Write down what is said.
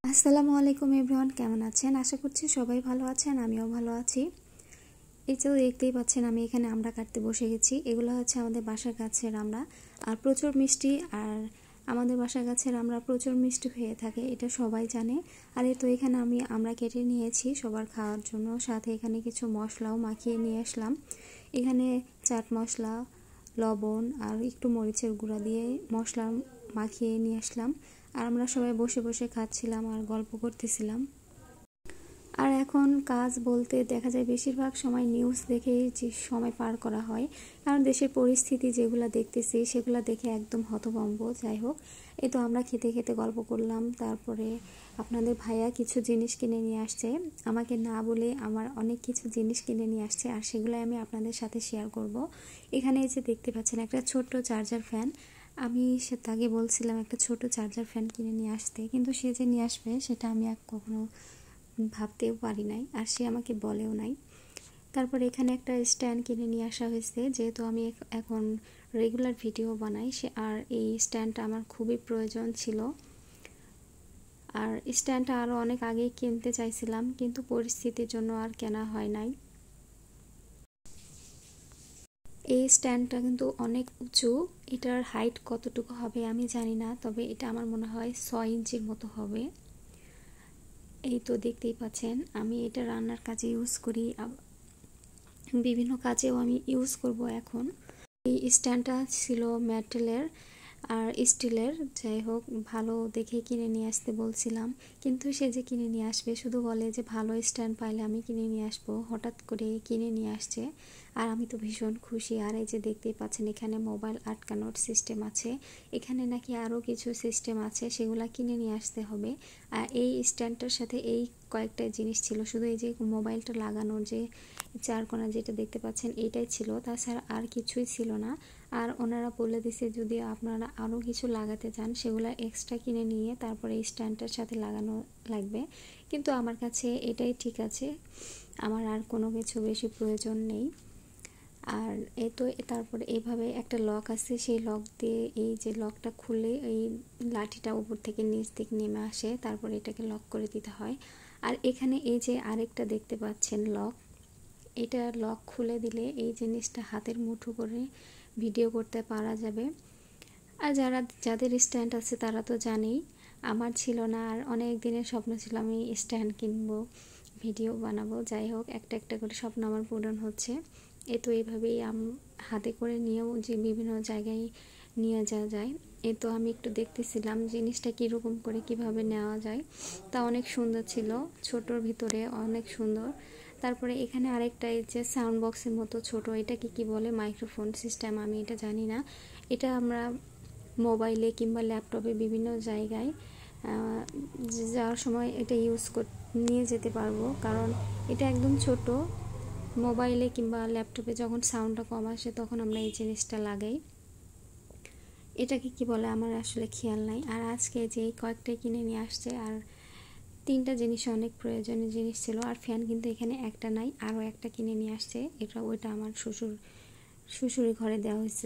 আসসালামু আলাইকুম এভরিওয়ান, কেমন আছেন? আশা করছি সবাই ভালো আছেন, আমিও ভালো আছি। এই যে দেখতেই পাচ্ছেন, আমি এখানে আমড়া কাটতে বসে গেছি। এগুলো হচ্ছে আমাদের বাসার গাছের আমড়া, আর প্রচুর মিষ্টি। আর আমাদের বাসার গাছের আমড়া প্রচুর মিষ্টি হয়ে থাকে, এটা সবাই জানে। আর এই তো এখানে আমি আমড়া কেটে নিয়েছি সবার খাওয়ার জন্য, সাথে এখানে কিছু মশলাও মাখিয়ে নিয়ে আসলাম। এখানে চাট মশলা, লবণ আর একটু মরিচের গুঁড়া দিয়ে মশলা মাখিয়ে নিয়ে আসলাম। আর আমরা সবাই বসে বসে খাচ্ছিলাম আর গল্প করতেছিলাম। আর এখন কাজ বলতে দেখা যায় বেশিরভাগ সময় নিউজ দেখেই যে সময় পার করা হয়, কারণ দেশের পরিস্থিতি যেগুলো দেখতেছি সেগুলো দেখে একদম হতভম্ব। যাই হোক, এই তো আমরা খেতে খেতে গল্প করলাম। তারপরে আপনাদের ভাইয়া কিছু জিনিস কিনে নিয়ে আসছে, আমাকে না বলে আমার অনেক কিছু জিনিস কিনে নিয়ে আসছে, আর সেগুলো আমি আপনাদের সাথে শেয়ার করব। এখানে এই যে দেখতে পাচ্ছেন একটা ছোট্ট চার্জার ফ্যান। আমি সে তাকে বলছিলাম একটা ছোট চার্জার ফ্যান কিনে নিয়ে আসতে, কিন্তু সে যে নিয়ে আসবে সেটা আমি কখনো ভাবতেও পারি নাই, আর সে আমাকে বলেও নাই। তারপর এখানে একটা স্ট্যান্ড কিনে নিয়ে আসা হয়েছে, যেহেতু আমি এখন রেগুলার ভিডিও বানাই আর এই স্ট্যান্ডটা আমার খুবই প্রয়োজন ছিল। আর স্ট্যান্ডটা আরও অনেক আগেই কিনতে চাইছিলাম, কিন্তু পরিস্থিতির জন্য আর কেনা হয় নাই। এই স্ট্যান্ডটা কিন্তু অনেক উঁচু, এটার হাইট কতটুকু হবে আমি জানি না, তবে এটা আমার মনে হয় 6 ইঞ্চির মতো হবে। এই তো দেখতেই পাচ্ছেন, আমি এটা রান্নার কাজে ইউজ করি, বিভিন্ন কাজেও আমি ইউজ করব এখন। এই স্ট্যান্ডটা ছিল মেটালের আর স্টিলের, যাই হোক ভালো দেখে কিনে নিয়ে আসতে বলছিলাম, কিন্তু সে যে কিনে নিয়ে আসবে শুধু বলে যে ভালো স্ট্যান্ড পাইলে আমি কিনে নিয়ে আসবো, হঠাৎ করে কিনে নিয়ে আসছে। আর আমি তো ভীষণ খুশি। আর এই যে দেখতেই পাচ্ছেন, এখানে মোবাইল আটকানোর সিস্টেম আছে, এখানে নাকি আরও কিছু সিস্টেম আছে, সেগুলা কিনে নিয়ে আসতে হবে। আর এই স্ট্যান্ডটার সাথে এই কয়েকটা জিনিস ছিল, শুধু এই যে মোবাইলটা লাগানোর যে চারকোনা যেটা দেখতে পাচ্ছেন এটাই ছিল, তাছাড়া আর কিছুই ছিল না। আর ওনারা বলে দিছে যদি আপনারা আরও কিছু লাগাতে চান সেগুলো এক্সট্রা কিনে নিয়ে তারপরে এই স্ট্যান্ডটার সাথে লাগানো লাগবে, কিন্তু আমার কাছে এটাই ঠিক আছে, আমার আর কোনো কিছু বেশি প্রয়োজন নেই। আর এই তো তারপরে এইভাবে একটা লক আছে, সেই লক দিয়ে এই যে লকটা খুলে এই লাঠিটা উপর থেকে নিচ দিকে নেমে আসে, তারপরে এটাকে লক করে দিতে হয়। আর এখানে এই যে আরেকটা দেখতে পাচ্ছেন লক, এটা লক খুলে দিলে এই জিনিসটা হাতের মুঠো করে ভিডিও করতে পারা যাবে। আর যাদের স্ট্যান্ড আছে তারা তো জানেই, আমার ছিল না, আর অনেক দিনের স্বপ্ন ছিল আমি স্ট্যান্ড কিনবো, ভিডিও বানাবো। যাই হোক, একটা একটা করে স্বপ্ন আমার পূরণ হচ্ছে। এ তো এইভাবেই হাতে করে নিয়েও যে বিভিন্ন জায়গায় নিয়ে যাওয়া যায়। এ তো আমি একটু দেখতেছিলাম জিনিসটা কীরকম করে কিভাবে নেওয়া যায়, তা অনেক সুন্দর ছিল, ছোটোর ভিতরে অনেক সুন্দর। তারপরে এখানে আরেকটা এই যে সাউন্ড বক্সের মতো ছোট, এটাকে কি বলে, মাইক্রোফোন সিস্টেম, আমি এটা জানি না। এটা আমরা মোবাইলে কিংবা ল্যাপটপে বিভিন্ন জায়গায় যাওয়ার সময় এটা নিয়ে যেতে পারবো, কারণ এটা একদম ছোট। মোবাইলে কিংবা ল্যাপটপে যখন সাউন্ডটা কম আসে তখন আমরা এই জিনিসটা লাগাই। এটাকে কি বলে আমার আসলে খেয়াল নাই। আর আজকে যে কয়েকটাই কিনে নিয়ে আসছে, আর 3টা জিনিস অনেক প্রয়োজনীয় জিনিস ছিল। আর ফ্যান কিন্তু এখানে একটা নাই, আরও একটা কিনে নিয়ে আসছে, ওইটা আমার শ্বশুরের ঘরে দেওয়া হয়েছে।